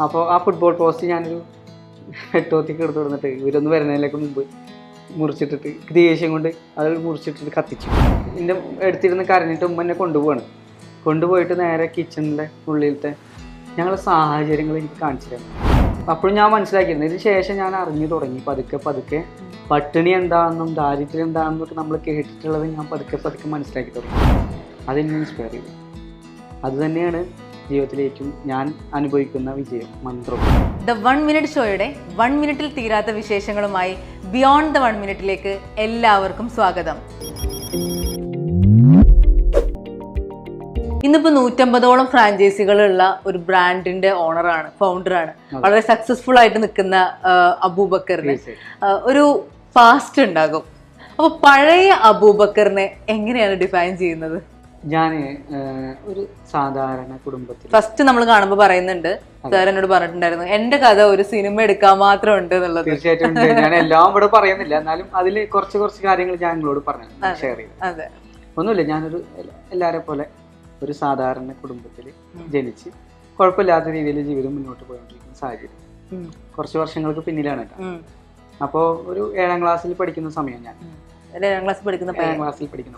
അപ്പോൾ ആ football post ഞാനൊരു വെട്ടോത്തിക്ക് എടുത്ത് കൊടുത്തിട്ട് ഇവരൊന്ന് വരുന്നതിലേക്ക് മുമ്പ് മുറിച്ചിട്ടിട്ട് ദേഷ്യം കൊണ്ട് അത് മുറിച്ചിട്ടിട്ട് കത്തിച്ചു. എൻ്റെ എടുത്തിരുന്ന് കരഞ്ഞിട്ട് ഉമ്മ എന്നെ കൊണ്ടുപോയിട്ട് നേരെ കിച്ചണിലെ ഉള്ളിലത്തെ ഞങ്ങളുടെ സാഹചര്യങ്ങൾ എനിക്ക് കാണിച്ചു തരണം. അപ്പോഴും ഞാൻ മനസ്സിലാക്കിയിരുന്നു. ഇതിന് ശേഷം ഞാൻ അറിഞ്ഞു തുടങ്ങി പതുക്കെ പട്ടിണി എന്താണെന്നും ദാരിദ്ര്യം എന്താണെന്നൊക്കെ നമ്മൾ കേട്ടിട്ടുള്ളത് ഞാൻ പതുക്കെ മനസ്സിലാക്കി തുടങ്ങി. അതെന്നെ ഇൻസ്പയർ ചെയ്തു. അതുതന്നെയാണ് ജീവിതത്തിലേക്കും ഞാൻ അനുഭവിക്കുന്ന വിജയം മന്ത്രം. ദ 1 മിനിറ്റ് ഷോയുടെ 1 മിനിറ്റിൽ തീരാത്ത വിശേഷങ്ങളുമായി ബിയോണ്ട് ദ 1 മിനിറ്റിലേക്ക് എല്ലാവർക്കും സ്വാഗതം. ഇന്നിപ്പോ 150ഓളം ഫ്രാഞ്ചൈസികളുള്ള ഒരു ബ്രാൻഡിന്റെ ഓണറാണ്, ഫൗണ്ടറാണ്. വളരെ സക്സസ്ഫുൾ ആയിട്ട് നിൽക്കുന്ന അബൂബക്കറിന് ഒരു പാസ്റ്റ് ഉണ്ടാകും. അപ്പൊ പഴയ അബൂബക്കറിനെ എങ്ങനെയാണ് ഡിഫൈൻ ചെയ്യുന്നത്? ഞാൻ ഒരു സാധാരണ കുടുംബത്തിൽ ഫസ്റ്റ് നമ്മൾ കാണുമ്പോൾ പറയുന്നുണ്ട്, സാർ എന്നോട് പറഞ്ഞിട്ടുണ്ടായിരുന്നു എന്റെ കഥ ഒരു സിനിമ എടുക്കാൻ മാത്രം ഉണ്ട് എന്നുള്ളത്. തീർച്ചയായിട്ടും ഞാൻ എല്ലാം ഇവിടെ പറയുന്നില്ല, എന്നാലും അതിൽ കുറച്ച് കാര്യങ്ങൾ ഞാൻ നിങ്ങളോട് പറഞ്ഞു ഷെയർ ചെയ്തു. അതെ, ഒന്നുമില്ല, ഞാനൊരു എല്ലാവരെ പോലെ ഒരു സാധാരണ കുടുംബത്തിൽ ജനിച്ച് കുഴപ്പമില്ലാത്ത രീതിയിൽ ജീവിതം മുന്നോട്ട് പോയിക്കൊണ്ടിരിക്കുന്ന സാഹചര്യം കുറച്ച് വർഷങ്ങൾക്ക് പിന്നിലാണ് കേട്ടോ. അപ്പോൾ ഒരു 7ാം ക്ലാസ്സിൽ പഠിക്കുന്ന സമയം, ഞാൻ 7ാം ക്ലാസ്സിൽ പഠിക്കുന്ന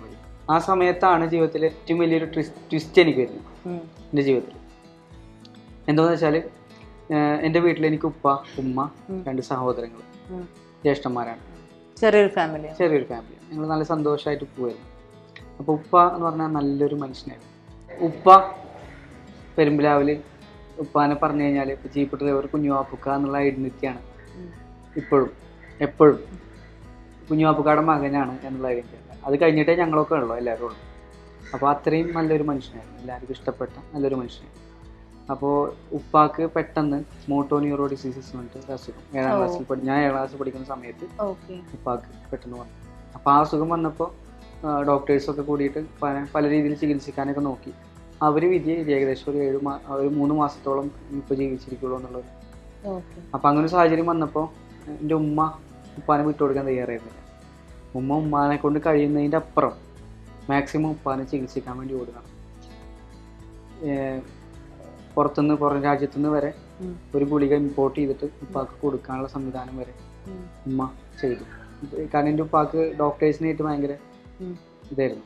പയ്യൻ. ആ സമയത്താണ് ജീവിതത്തിൽ ഏറ്റവും വലിയൊരു ട്വിസ്റ്റ് എനിക്ക് വരുന്നത്. എൻ്റെ ജീവിതത്തിൽ എന്താണെന്ന് വെച്ചാൽ, എൻ്റെ വീട്ടിൽ എനിക്ക് ഉപ്പ, ഉമ്മ, 2 സഹോദരങ്ങൾ, ജ്യേഷ്ഠന്മാരാണ്. ചെറിയൊരു ഫാമിലി. ഞങ്ങൾ നല്ല സന്തോഷമായിട്ട് പോയിരുന്നു. അപ്പോൾ ഉപ്പ എന്ന് പറഞ്ഞാൽ നല്ലൊരു മനുഷ്യനായിരുന്നു. ഉപ്പ പെരുമ്പിലാവിൽ ഉപ്പാനെ പറഞ്ഞു കഴിഞ്ഞാൽ ജീപ്പ് ഡ്രൈവർ കുഞ്ഞുവാപ്പുക്ക എന്നുള്ള ഐഡന്റിറ്റിയാണ് എപ്പോഴും കുഞ്ഞുവാപ്പുക്കാടെ മകനാണ് എന്നുള്ള ഐഡന്റിറ്റി. അത് കഴിഞ്ഞിട്ടേ ഞങ്ങളൊക്കെ ഉള്ളൂ, എല്ലാവരും ഉള്ളൂ. അപ്പോൾ അത്രയും നല്ലൊരു മനുഷ്യനായിരുന്നു, എല്ലാവർക്കും ഇഷ്ടപ്പെട്ട നല്ലൊരു മനുഷ്യനായിരുന്നു. അപ്പോൾ ഉപ്പാക്ക് പെട്ടെന്ന് മോട്ടോ ന്യൂറോ ഡിസീസസ് പറഞ്ഞിട്ട് അസുഖം ഞാൻ 7ാം ക്ലാസ്സിൽ പഠിക്കുന്ന സമയത്ത് ഉപ്പാക്ക് പെട്ടെന്ന് വന്നു. അപ്പോൾ ആ അസുഖം വന്നപ്പോൾ ഡോക്ടേഴ്സൊക്കെ കൂടിയിട്ട് പല രീതിയിൽ ചികിത്സിക്കാനൊക്കെ നോക്കി. അവർ ഏകദേശം ഒരു 3 മാസത്തോളം ഇപ്പോൾ ജീവിച്ചിരിക്കുള്ളൂ എന്നുള്ളത്. അപ്പം അങ്ങനെ ഒരു സാഹചര്യം വന്നപ്പോൾ എൻ്റെ ഉമ്മ ഉപ്പാനെ വിട്ടുകൊടുക്കാൻ തയ്യാറായിരുന്നില്ല. ഉമ്മാനെ കൊണ്ട് കഴിയുന്നതിൻ്റെ അപ്പുറം മാക്സിമം ഉപ്പാനെ ചികിത്സിക്കാൻ വേണ്ടി ഓടുകയാണ്. പുറം രാജ്യത്തുനിന്ന് വരെ ഒരു ഗുളിക ഇമ്പോർട്ട് ചെയ്തിട്ട് ഉപ്പാക്ക് കൊടുക്കാനുള്ള സംവിധാനം വരെ ഉമ്മ ചെയ്തു. കാരണം എൻ്റെ ഉപ്പാക്ക് ഡോക്ടേഴ്സിനായിട്ട് ഭയങ്കര ഇതായിരുന്നു,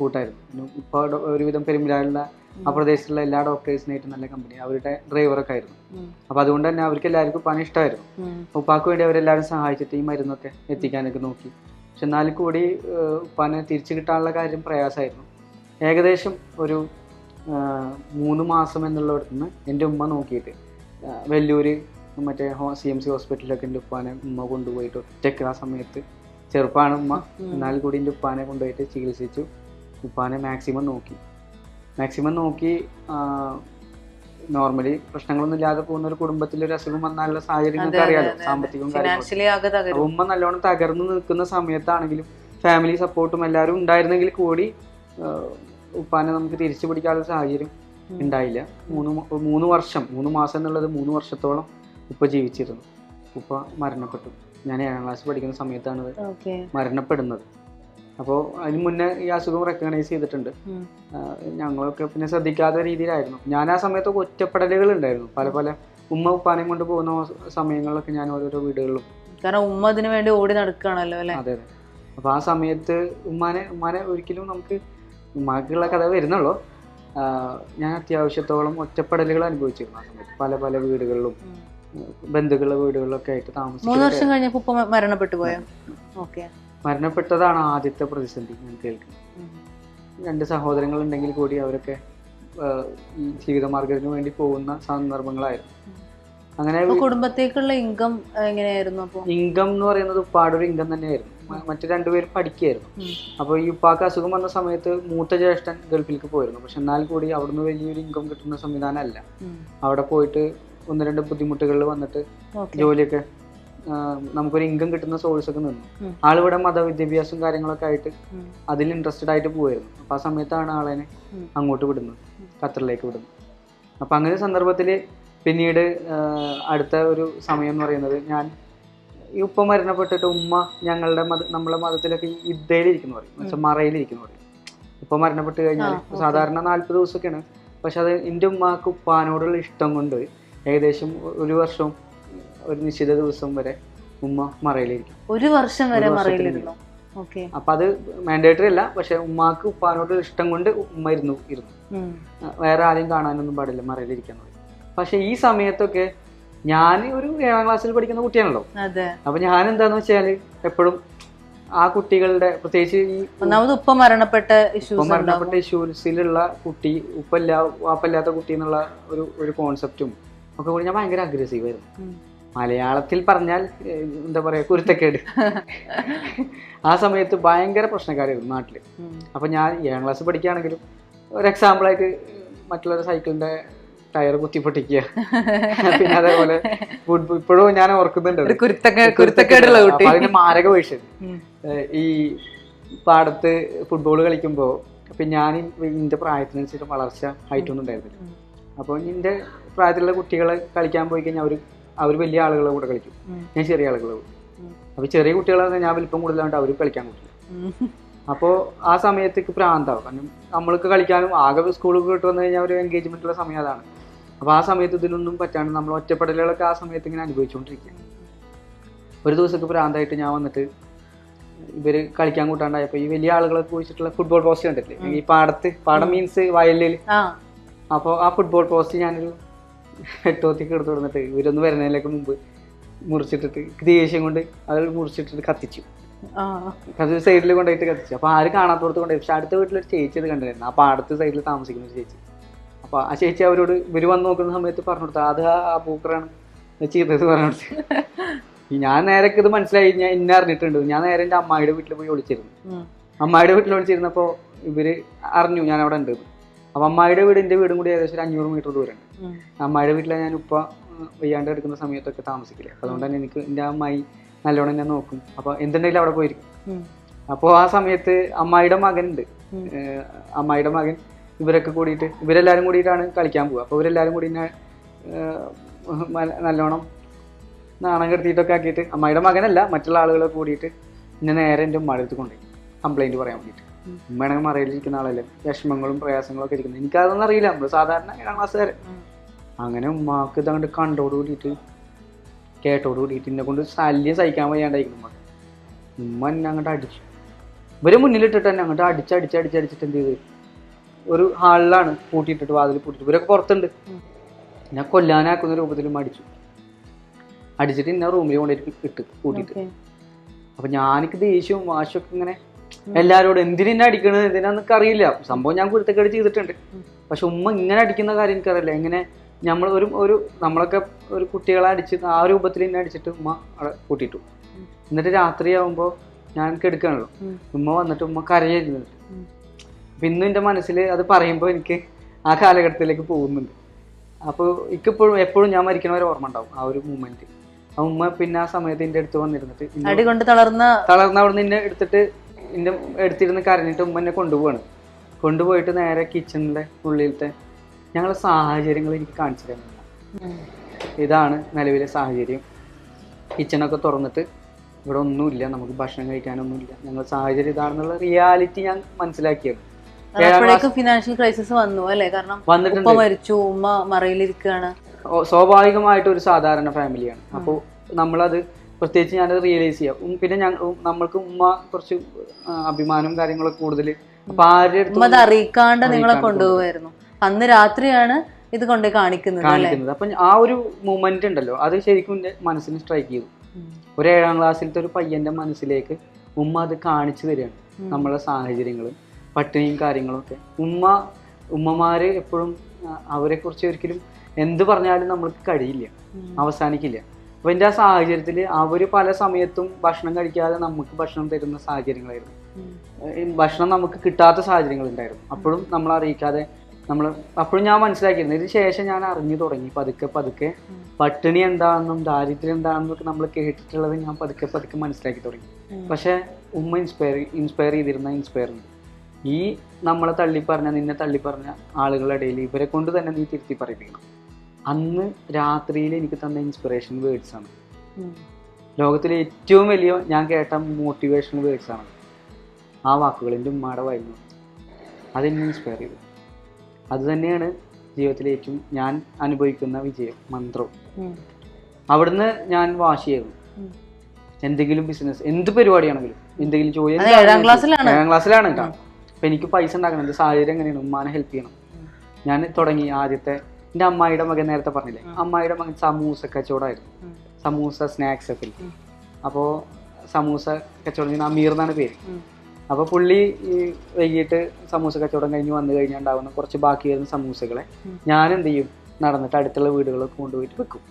കൂട്ടായിരുന്നു. ഇപ്പോൾ ഒരുവിധം പെരുമ്പിലാവിലുള്ള ആ പ്രദേശത്തുള്ള എല്ലാ ഡോക്ടേഴ്സിനായിട്ടും നല്ല കമ്പനി, അവരുടെ ഡ്രൈവറൊക്കെ ആയിരുന്നു. അപ്പോൾ അതുകൊണ്ട് തന്നെ അവർക്ക് എല്ലാവർക്കും ഉപ്പാനെ ഇഷ്ടമായിരുന്നു. ഉപ്പാക്ക് വേണ്ടി അവരെല്ലാവരും സഹായിച്ചിട്ട് ഈ മരുന്നൊക്കെ എത്തിക്കാനൊക്കെ നോക്കി. പക്ഷെ എന്നാലും കൂടി ഉപ്പാനെ തിരിച്ചു കിട്ടാനുള്ള കാര്യം പ്രയാസമായിരുന്നു. ഏകദേശം ഒരു 3 മാസം എന്നുള്ളിടത്തു നിന്ന് എൻ്റെ ഉമ്മ നോക്കിയിട്ട് വെല്ലൂര് മറ്റേ CMC ഹോസ്പിറ്റലിലൊക്കെ എൻ്റെ ഉമ്മ കൊണ്ടുപോയിട്ട് ഒറ്റയ്ക്ക്, ആ സമയത്ത് ചെറുപ്പമാണ് ഉമ്മ, എന്നാൽ കൂടി എൻ്റെ ഉപ്പാനെ കൊണ്ടുപോയിട്ട് ചികിത്സിച്ചു. ഉപ്പാനെ മാക്സിമം നോക്കി നോർമലി പ്രശ്നങ്ങളൊന്നും ഇല്ലാതെ പോകുന്ന ഒരു കുടുംബത്തിലൊരു അസുഖം വന്നാലുള്ള സാഹചര്യം നിങ്ങൾക്ക് അറിയാലോ, സാമ്പത്തികവും കാര്യങ്ങളും. ഉമ്മ നല്ലോണം തകർന്നു നിൽക്കുന്ന സമയത്താണെങ്കിലും ഫാമിലി സപ്പോർട്ടും എല്ലാവരും ഉണ്ടായിരുന്നെങ്കിൽ കൂടി ഉപ്പാനെ നമുക്ക് തിരിച്ചു പിടിക്കാനുള്ള സാഹചര്യം ഉണ്ടായില്ല. 3 മാസം എന്നുള്ളത് 3 വർഷത്തോളം ഉപ്പ ജീവിച്ചിരുന്നു. ഉപ്പ മരണപ്പെട്ടു. ഞാൻ 7ാം ക്ലാസ് പഠിക്കുന്ന സമയത്താണ് മരണപ്പെടുന്നത്. അപ്പോൾ അതിന് മുന്നേ ഈ അസുഖം റെക്കഗ്നൈസ് ചെയ്തിട്ടുണ്ട്. ഞങ്ങളൊക്കെ പിന്നെ ശ്രദ്ധിക്കാത്ത രീതിയിലായിരുന്നു. ഞാൻ ആ സമയത്ത് ഒറ്റപ്പെടലുകൾ ഉണ്ടായിരുന്നു. പല ഉമ്മ ഉപ്പാനെയും കൊണ്ട് പോകുന്ന സമയങ്ങളിലൊക്കെ ഞാൻ ഓരോരോ വീടുകളിലും, കാരണം ഉമ്മ അതിന് വേണ്ടി ഓടി നടക്കുകയാണല്ലോ അല്ലേ. അതെ. അപ്പോൾ ആ സമയത്ത് ഉമ്മാനെ ഒരിക്കലും നമുക്ക് ഉമ്മാക്കുള്ള കഥ വരുന്നുള്ളൂ. ഞാൻ അത്യാവശ്യത്തോളം ഒറ്റപ്പെടലുകൾ അനുഭവിച്ചിരുന്നു ആ സമയത്ത്. പല വീടുകളിലും ബന്ധുക്കളുടെ വീടുകളിലൊക്കെ ആയിട്ട് താമസിച്ചു. 3 വർഷം കഴിഞ്ഞപ്പോൾ ഉപ്പ മരണപ്പെട്ടു പോയോ? മരണപ്പെട്ടതാണ് ആദ്യത്തെ പ്രതിസന്ധി ഞാൻ കേൾക്കുന്നത്. 2 സഹോദരങ്ങൾ ഉണ്ടെങ്കിൽ കൂടി അവരൊക്കെ ഈ ജീവിതമാർഗത്തിന് വേണ്ടി പോകുന്ന സന്ദർഭങ്ങളായിരുന്നു. അങ്ങനെ കുടുംബത്തേക്കുള്ള ഇൻകം എങ്ങനെയായിരുന്നു? അപ്പോൾ ഇൻകം എന്ന് പറയുന്നത് ഉപ്പാടൊരു ഇൻകം തന്നെയായിരുന്നു. മറ്റു 2 പേരും പഠിക്കുകയായിരുന്നു. അപ്പോൾ ഈ ഉപ്പാക്ക് അസുഖം വന്ന സമയത്ത് മൂത്ത ജ്യേഷ്ഠൻ ഗൾഫിലേക്ക് പോയിരുന്നു. പക്ഷെ എന്നാൽ കൂടി അവിടുന്ന് വലിയൊരു ഇൻകം കിട്ടുന്ന സംവിധാനം അല്ല. അവിടെ പോയിട്ട് 1-2 ബുദ്ധിമുട്ടുകളിൽ വന്നിട്ട് ജോലിയൊക്കെ നമുക്കൊരു ഇൻകം കിട്ടുന്ന സോഴ്സൊക്കെ നിന്നു. ആളിവിടെ മതവിദ്യാഭ്യാസം കാര്യങ്ങളൊക്കെ ആയിട്ട് അതിൽ ഇൻട്രസ്റ്റഡ് ആയിട്ട് പോയിരുന്നു. അപ്പം ആ സമയത്താണ് ആളെ അങ്ങോട്ട് വിടുന്നത്, ഖത്തറിലേക്ക് വിടുന്നത്. അപ്പം അങ്ങനെ സന്ദർഭത്തിൽ പിന്നീട് അടുത്ത ഒരു സമയം എന്ന് പറയുന്നത്, ഞാൻ ഈ ഉപ്പ മരണപ്പെട്ടിട്ട് ഉമ്മ നമ്മളെ മതത്തിലൊക്കെ ഇദ്ദയിലിരിക്കുന്നു പറയും, എന്നുവെച്ചാൽ മറയിലിരിക്കുന്നു പറയും. ഉപ്പ മരണപ്പെട്ട് കഴിഞ്ഞാൽ സാധാരണ 40 ദിവസമൊക്കെയാണ്. പക്ഷെ അത് എൻ്റെ ഉമ്മാക്ക് ഉപ്പാനോടുള്ള ഇഷ്ടം കൊണ്ട് ഏകദേശം ഒരു വർഷവും ഒരു നിശ്ചിത ദിവസം വരെ ഉമ്മ മറയിലിരിക്കും. ഒരു വർഷം വരെ മറയിലിരുന്നു. അപ്പൊ അത് മാൻഡേറ്ററി അല്ല, പക്ഷെ ഉമ്മാക്ക് ഉപ്പാനോട് ഇഷ്ടം കൊണ്ട് ഉമ്മ ഇരുന്നു വേറെ ആരെയും കാണാനൊന്നും പാടില്ല, മറയിലിരിക്കുന്നത്. പക്ഷെ ഈ സമയത്തൊക്കെ ഞാൻ ഒരു 7ാം ക്ലാസ്സിൽ പഠിക്കുന്ന കുട്ടിയാണല്ലോ. അപ്പൊ ഞാൻ എന്താന്ന് വെച്ചാല് എപ്പോഴും ആ കുട്ടികളുടെ, പ്രത്യേകിച്ച് ഈ ഉപ്പ മരണപ്പെട്ട ഇഷ്യൂസിലുള്ള കുട്ടി, വാപ്പല്ലാത്ത കുട്ടി എന്നുള്ള ഒരു കോൺസെപ്റ്റും ഒക്കെ കൂടി ഞാൻ ഭയങ്കര അഗ്രസീവ് ആയിരുന്നു. മലയാളത്തിൽ പറഞ്ഞാൽ എന്താ പറയാ, കുരുത്തക്കേട്. ആ സമയത്ത് ഭയങ്കര പ്രശ്നക്കാരായിരുന്നു നാട്ടില്. അപ്പൊ ഞാൻ 7ാം ക്ലാസ് പഠിക്കുകയാണെങ്കിലും ഒരു എക്സാമ്പിളായിട്ട് മറ്റുള്ളവരുടെ സൈക്കിളിന്റെ ടയർ കുത്തിപ്പൊട്ടിക്കുക, പിന്നെ അതേപോലെ ഇപ്പോഴും ഞാൻ ഓർക്കുന്നുണ്ട് അതിന് മാരക വീഴ്ച. ഈ പാടത്ത് ഫുട്ബോൾ കളിക്കുമ്പോ പിന്നെ ഞാൻ ഇതിന്റെ പ്രായത്തിനനുസരിച്ച് വളർച്ച ഹൈറ്റ് ഒന്നും ഉണ്ടായിരുന്നില്ല. അപ്പോൾ ഇതിന്റെ പ്രായത്തിലുള്ള കുട്ടികളെ കളിക്കാൻ പോയി കഴിഞ്ഞാൽ അവർ വലിയ ആളുകളെ കൂടെ കളിക്കും, ഞാൻ ചെറിയ ആളുകളെ കൂടെ. അപ്പൊ ചെറിയ കുട്ടികളെ ഞാൻ വലിപ്പം കൂടുതലായിട്ട് അവർ കളിക്കാൻ പറ്റില്ല. അപ്പോൾ ആ സമയത്തേക്ക് പ്രാന്താവും. കാരണം നമ്മൾക്ക് കളിക്കാനും ആകെ സ്കൂളിൽ വിട്ട് വന്നു കഴിഞ്ഞാൽ ഒരു എൻഗേജ്മെന്റുള്ള സമയം അതാണ്. അപ്പോൾ ആ സമയത്ത് ഇതിനൊന്നും പറ്റാണ്ട് നമ്മൾ ഒറ്റപ്പെടലുകളൊക്കെ ആ സമയത്ത് ഇങ്ങനെ അനുഭവിച്ചുകൊണ്ടിരിക്കുക. ഒരു ദിവസമൊക്കെ പ്രാന്തായിട്ട് ഞാൻ വന്നിട്ട് ഇവര് കളിക്കാൻ കൂട്ടാണ്ടായപ്പോൾ ഈ വലിയ ആളുകളൊക്കെ കുറിച്ചിട്ടുള്ള ഫുട്ബോൾ പോസ്റ്റ് കണ്ടിട്ടില്ലേ, ഈ പാടം മീൻസ് വയലിൽ. അപ്പോൾ ആ ഫുട്ബോൾ പോസ്റ്റ് ഞാനൊരു വെട്ടോത്തിക്ക് എടുത്തു കൊടുത്തിട്ട് ഇവരൊന്ന് വരുന്നതിലേക്ക് മുമ്പ് മുറിച്ചിട്ടിട്ട് ദേഷ്യം കൊണ്ട് അത് മുറിച്ചിട്ടിട്ട് കത്തിച്ചു. അത് സൈഡിൽ കൊണ്ടുപോയിട്ട് കത്തിച്ചു. അപ്പോൾ ആര് കാണാത്തോടത്ത് കൊണ്ടുപോയി. പക്ഷെ അടുത്ത വീട്ടിലൊരു ചേച്ചി അത് കണ്ടിരുന്നു, ആ പാടത്ത് സൈഡിൽ താമസിക്കുന്ന ഒരു ചേച്ചി. അപ്പോൾ ആ ചേച്ചി അവരോട് ഇവർ വന്ന് നോക്കുന്ന സമയത്ത് പറഞ്ഞു കൊടുത്തു, അത് ആ പൂക്കറാണ് ചെയ്തത് പറഞ്ഞു കൊടുത്തു. ഞാൻ നേരെ ഇത് മനസ്സിലായി, ഞാൻ ഇന്നെ അറിഞ്ഞിട്ടുണ്ട്. ഞാൻ നേരെ എൻ്റെ അമ്മായിയുടെ വീട്ടിൽ പോയി വിളിച്ചിരുന്നു. അമ്മായിയുടെ വീട്ടിൽ വിളിച്ചിരുന്നപ്പോൾ ഇവര് അറിഞ്ഞു ഞാൻ അവിടെ ഉണ്ട്. അപ്പം അമ്മായിയുടെ വീട് എൻ്റെ വീടും കൂടി ഏകദേശം 500 മീറ്റർ ദൂരമുണ്ട്. അമ്മായിയുടെ വീട്ടിലെ ഞാൻ ഉപ്പ വയ്യാണ്ട് എടുക്കുന്ന സമയത്തൊക്കെ താമസിക്കില്ല. അതുകൊണ്ട് തന്നെ എനിക്ക് എൻ്റെ അമ്മായി നല്ലോണം ഞാൻ നോക്കും. അപ്പോൾ എന്തുണ്ടെങ്കിലും അവിടെ പോയിരിക്കും. അപ്പോൾ ആ സമയത്ത് അമ്മായിയുടെ മകനുണ്ട്, അമ്മായിയുടെ മകൻ ഇവരൊക്കെ കൂടിയിട്ട് ഇവരെല്ലാവരും കൂടിയിട്ടാണ് കളിക്കാൻ പോവുക. അപ്പോൾ ഇവരെല്ലാവരും കൂടി എന്നെ നല്ലോണം നാണം കെടുത്തിയിട്ടൊക്കെ ആക്കിയിട്ട്, അമ്മായിയുടെ മകനല്ല മറ്റുള്ള ആളുകളെ കൂടിയിട്ട് എന്നെ നേരെ എൻ്റെ ഉമ്മയുടെ അടുത്ത് കൊണ്ടുപോയി കംപ്ലൈൻറ്റ് പറയാൻ വേണ്ടിയിട്ട്. ഉമ്മയാണെങ്കിൽ മറയിലിരിക്കുന്ന ആളല്ലേ, വിഷമങ്ങളും പ്രയാസങ്ങളും ഒക്കെ ഇരിക്കുന്നത്. എനിക്കതൊന്നും അറിയില്ല, നമ്മൾ സാധാരണ 7ാം ക്ലാസ്സുകാരൻ. അങ്ങനെ ഉമ്മാക്ക് ഇതങ്ങോട്ട് കണ്ടോട് കൂടിയിട്ട് കേട്ടോട് കൂടിയിട്ട് എന്നെ കൊണ്ട് ശല്യം സഹിക്കാൻ വയ്യാണ്ടായിരിക്കും. ഉമ്മ എന്നെ അങ്ങോട്ട് അടിച്ചു. ഇവരെ മുന്നിലിട്ടിട്ട് തന്നെ അങ്ങോട്ട് അടിച്ചടിച്ചിട്ട് എന്ത് ചെയ്ത് ഒരു ഹാളിലാണ് പൂട്ടിയിട്ടിട്ട്, വാതിൽ പൂട്ടിയിട്ട് ഇവരൊക്കെ പുറത്തുണ്ട്. ഞാൻ കൊല്ലാനാക്കുന്ന രൂപത്തിലും അടിച്ചിട്ട് ഇന്ന റൂമിൽ കൊണ്ടിട്ട് ഇട്ട് കൂട്ടിയിട്ട്. അപ്പൊ ഞാനിക്ക് ദേഷ്യവും വാശിയൊക്കെ ഇങ്ങനെ എല്ലാവരോടും എന്തിനാ അടിക്കണത് എന്തിനാന്നൊക്കെ അറിയില്ല. സംഭവം ഞാൻ കുരുത്തക്കേട് ചെയ്തിട്ടുണ്ട്. പക്ഷെ ഉമ്മ ഇങ്ങനെ അടിക്കുന്ന കാര്യം എനിക്കറിയില്ല. എങ്ങനെ നമ്മൾ നമ്മളൊക്കെ ഒരു കുട്ടികളെ അടിച്ച് ആ രൂപത്തിൽ എന്നെ അടിച്ചിട്ട് ഉമ്മ അവിടെ കൂട്ടിയിട്ടു. എന്നിട്ട് രാത്രിയാവുമ്പോൾ ഞാൻ കെടുക്കുകയാണല്ലോ, ഉമ്മ വന്നിട്ട് ഉമ്മ കരയായിരുന്നിട്ട്. അപ്പം ഇന്നും എൻ്റെ മനസ്സിൽ അത് പറയുമ്പോൾ എനിക്ക് ആ കാലഘട്ടത്തിലേക്ക് പോകുന്നുണ്ട്. അപ്പോൾ എനിക്കിപ്പോഴും എപ്പോഴും ഞാൻ മരിക്കണവരെ ഓർമ്മ ഉണ്ടാവും ആ ഒരു മൂമെന്റ്. ആ ഉമ്മ പിന്നെ ആ സമയത്ത് എൻ്റെ അടുത്ത് വന്നിരുന്നിട്ട് തളർന്ന അവിടെ നിന്ന് എടുത്തിട്ട് എടുത്തിരുന്ന് കരഞ്ഞിട്ട് ഉമ്മ എന്നെ കൊണ്ടുപോയിട്ട് നേരെ കിച്ചണിലെ ഉള്ളിലത്തെ ഞങ്ങളുടെ സാഹചര്യങ്ങൾ എനിക്ക് കാണിച്ചു തരുന്നില്ല. ഇതാണ് നിലവിലെ സാഹചര്യം. കിച്ചണൊക്കെ തുറന്നിട്ട് ഇവിടെ ഒന്നുമില്ല, നമുക്ക് ഭക്ഷണം കഴിക്കാനൊന്നുമില്ല, ഞങ്ങളുടെ സാഹചര്യം ഇതാണെന്നുള്ള റിയാലിറ്റി ഞാൻ മനസ്സിലാക്കിയത്. ഫിനാൻഷ്യൽ ക്രൈസിസ് വന്നു അല്ലേ? കാരണം വന്നിട്ടുണ്ട്, മരിച്ചു, ഉമ്മ മറയിലിരിക്കുകയാണ്. സ്വാഭാവികമായിട്ട് ഒരു സാധാരണ ഫാമിലിയാണ്. അപ്പോൾ നമ്മളത് പ്രത്യേകിച്ച് ഞാനത് റിയലൈസ് ചെയ്യാം. പിന്നെ നമ്മൾക്ക് ഉമ്മ കുറച്ച് അഭിമാനവും കാര്യങ്ങളൊക്കെ കൂടുതൽ. അപ്പൊ ആരുടെ അറിയിക്കാണ്ട് നിങ്ങളെ കൊണ്ടുപോകായിരുന്നു. അന്ന് രാത്രിയാണ് ഇത് കൊണ്ട് കാണിക്കുന്നത്. അപ്പൊ ആ ഒരു മൂമെന്റ് ഉണ്ടല്ലോ, അത് ശരിക്കും എൻ്റെ മനസ്സിന് സ്ട്രൈക്ക് ചെയ്തു. ഒരു 7ാം ക്ലാസ്സിലത്തെ ഒരു പയ്യന്റെ മനസ്സിലേക്ക് ഉമ്മ അത് കാണിച്ചു തരികയാണ്, നമ്മളെ സാഹചര്യങ്ങളും പട്ടിണിയും കാര്യങ്ങളും ഒക്കെ. ഉമ്മമാര് എപ്പോഴും അവരെ കുറിച്ച് ഒരിക്കലും എന്ത് പറഞ്ഞാലും നമ്മൾക്ക് കഴിയില്ല, അവസാനിക്കില്ല. അപ്പൊ എൻ്റെ ആ സാഹചര്യത്തിൽ അവർ പല സമയത്തും ഭക്ഷണം കഴിക്കാതെ നമുക്ക് ഭക്ഷണം തരുന്ന സാഹചര്യങ്ങളായിരുന്നു. ഭക്ഷണം നമുക്ക് കിട്ടാത്ത സാഹചര്യങ്ങൾ ഉണ്ടായിരുന്നു. അപ്പോഴും നമ്മൾ അറിയിക്കാതെ അപ്പോഴും ഞാൻ മനസ്സിലാക്കിയിരുന്നു. ഇതിന് ശേഷം ഞാൻ അറിഞ്ഞു തുടങ്ങി പതുക്കെ പട്ടിണി എന്താണെന്നും ദാരിദ്ര്യം എന്താണെന്നും ഒക്കെ നമ്മൾ കേട്ടിട്ടുള്ളത് ഞാൻ പതുക്കെ മനസ്സിലാക്കി തുടങ്ങി. പക്ഷെ ഉമ്മ ഇൻസ്പയർ ചെയ്തിരുന്ന ഈ നമ്മളെ നിന്നെ തള്ളിപ്പറഞ്ഞ ആളുകളുടെ ഇടയിൽ ഇവരെ കൊണ്ട് തന്നെ നീ തിരുത്തി പറയിപ്പിക്കണം. അന്ന് രാത്രിയിൽ എനിക്ക് തന്ന ഇൻസ്പിറേഷൻ വേർഡ്സ് ആണ്. ലോകത്തിലെ ഏറ്റവും വലിയ ഞാൻ കേട്ട മോട്ടിവേഷണൽ വേർഡ്സ് ആണ് ആ വാക്കുകൾ. എൻ്റെ ഉമ്മയുടെ വായിന്നു അതെന്നെ ഇൻസ്പയർ ചെയ്തു. അത് തന്നെയാണ് ജീവിതത്തിൽ ഏറ്റവും ഞാൻ അനുഭവിക്കുന്ന വിജയം മന്ത്രവും. അവിടുന്ന് ഞാൻ വാശി ചെയ്തു. എന്തെങ്കിലും ബിസിനസ്, എന്ത് പരിപാടിയാണെങ്കിലും, എന്തെങ്കിലും ജോലി, 7ാം ക്ലാസ്സിലാണ് കേട്ടോ. അപ്പൊ എനിക്ക് പൈസ ഉണ്ടാക്കണം, എന്റെ സാഹചര്യം എങ്ങനെയാണ്, ഉമ്മാനെ ഹെൽപ്പ് ചെയ്യണം. ഞാൻ തുടങ്ങി ആദ്യത്തെ, എൻ്റെ അമ്മായിയുടെ മകൻ നേരത്തെ പറഞ്ഞില്ലേ, അമ്മായിയുടെ മകൻ സമൂസ കച്ചവടമായിരുന്നു. സമൂസ സ്നാക്സ് ഒക്കെ. അപ്പോൾ സമൂസ കച്ചവടം ചെയ്യുന്ന അമീർ എന്നാണ് പേര്. അപ്പോൾ പുള്ളി ഈ വൈകിട്ട് സമൂസ കച്ചവടം കഴിഞ്ഞ് വന്നു കഴിഞ്ഞാൽ ഉണ്ടാവുന്ന കുറച്ച് ബാക്കി വരുന്ന സമൂസകളെ ഞാൻ എന്ത് ചെയ്യും, നടന്നിട്ട് അടുത്തുള്ള വീടുകളൊക്കെ കൊണ്ടുപോയിട്ട് വെക്കും.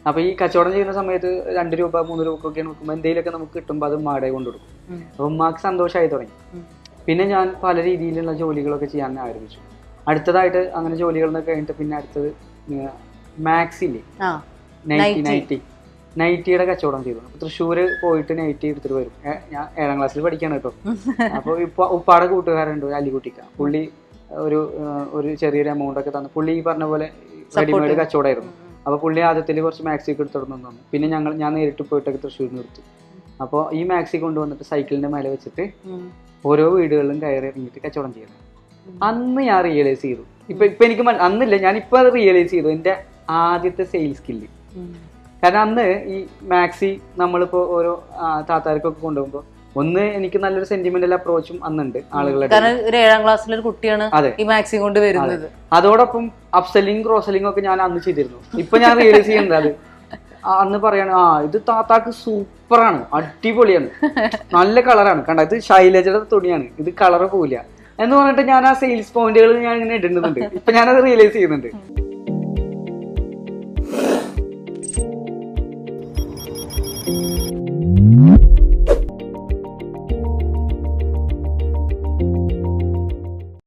അപ്പൊ ഈ കച്ചവടം ചെയ്യുന്ന സമയത്ത് 2 രൂപ 3 രൂപക്കൊക്കെ നോക്കുമ്പോൾ എന്തെങ്കിലുമൊക്കെ നമുക്ക് കിട്ടുമ്പോൾ അത് ഉമ്മാടെ കൊണ്ടുകൊടുക്കും. അപ്പൊ ഉമ്മാക്ക് സന്തോഷമായി തുടങ്ങി. പിന്നെ ഞാൻ പല രീതിയിലുള്ള ജോലികളൊക്കെ ചെയ്യാൻ ആരംഭിച്ചു. അടുത്തതായിട്ട് അങ്ങനെ ജോലികളൊക്കെ കഴിഞ്ഞിട്ട് പിന്നെ അടുത്തത് മാക്സില്ലേ, നൈറ്റിയുടെ കച്ചവടം ചെയ്തു. അപ്പൊ തൃശ്ശൂര് പോയിട്ട് നൈറ്റി എടുത്തിട്ട് വരും. ഞാൻ 7ാം ക്ലാസ്സിൽ പഠിക്കാണ് കേട്ടോ. അപ്പൊ ഉപ്പാടെ കൂട്ടുകാരുണ്ട് അലികുട്ടിക്ക, പുള്ളി ഒരു ചെറിയൊരു എമൗണ്ട് ഒക്കെ തന്നു. പുള്ളി ഈ പറഞ്ഞ പോലെ റെഡിമെയ്ഡ് കച്ചവടമായിരുന്നു. അപ്പൊ പുള്ളി ആദ്യത്തിൽ കുറച്ച് മാക്സി ഒക്കെ എടുത്തിടന്നു തന്നു. പിന്നെ ഞാൻ നേരിട്ട് പോയിട്ടൊക്കെ തൃശ്ശൂരിൽ നിർത്തി. അപ്പോൾ ഈ മാക്സി കൊണ്ടുവന്നിട്ട് സൈക്കിളിന്റെ മേലെ വെച്ചിട്ട് ഓരോ വീടുകളിലും കയറി ഇറങ്ങിയിട്ട് കച്ചവടം ചെയ്യുന്നത്. അന്ന് ഞാൻ റിയലൈസ് ചെയ്തു. ഇപ്പൊ എനിക്ക് അന്നില്ല, ഞാനിപ്പോ അത് റിയലൈസ് ചെയ്തു, എന്റെ ആദ്യത്തെ സെയിൽസ് സ്കില്ല്. കാരണം അന്ന് ഈ മാക്സി നമ്മളിപ്പോ ഓരോ താത്താർക്കൊക്കെ കൊണ്ടുപോകുമ്പോൾ ഒന്ന് എനിക്ക് നല്ലൊരു സെന്റിമെന്റൽ അപ്രോച്ചും അന്നുണ്ട് ആളുകളുടെ. 7ാം ക്ലാസ്സിലൊരു കുട്ടിയാണ് ഈ മാക്സി കൊണ്ട് വരുന്നത്. അതോടൊപ്പം അപ്സെല്ലിങ് ക്രോസെല്ലിംഗ് ഒക്കെ ഞാൻ അന്ന് ചെയ്തിരുന്നു. ഇപ്പൊ ഞാൻ റിയലൈസ് ചെയ്യുന്നത് അത് അന്ന് പറയാണ്, ഇത് താത്താക്ക് സൂപ്പറാണ്, അടിപൊളിയാണ്, നല്ല കളറാണ്, കണ്ട ഇത് ശൈലജയുടെ തുണിയാണ്, ഇത് കളറ് പോവില്ല എന്ന് പറഞ്ഞിട്ട് ഞാൻ ആ സെയിൽസ് പോയിന്റുകൾ ഞാൻ ഇങ്ങനെ ഇടുന്നുണ്ട്. ഇപ്പൊ ഞാനത് റിയലൈസ് ചെയ്യുന്നുണ്ട്.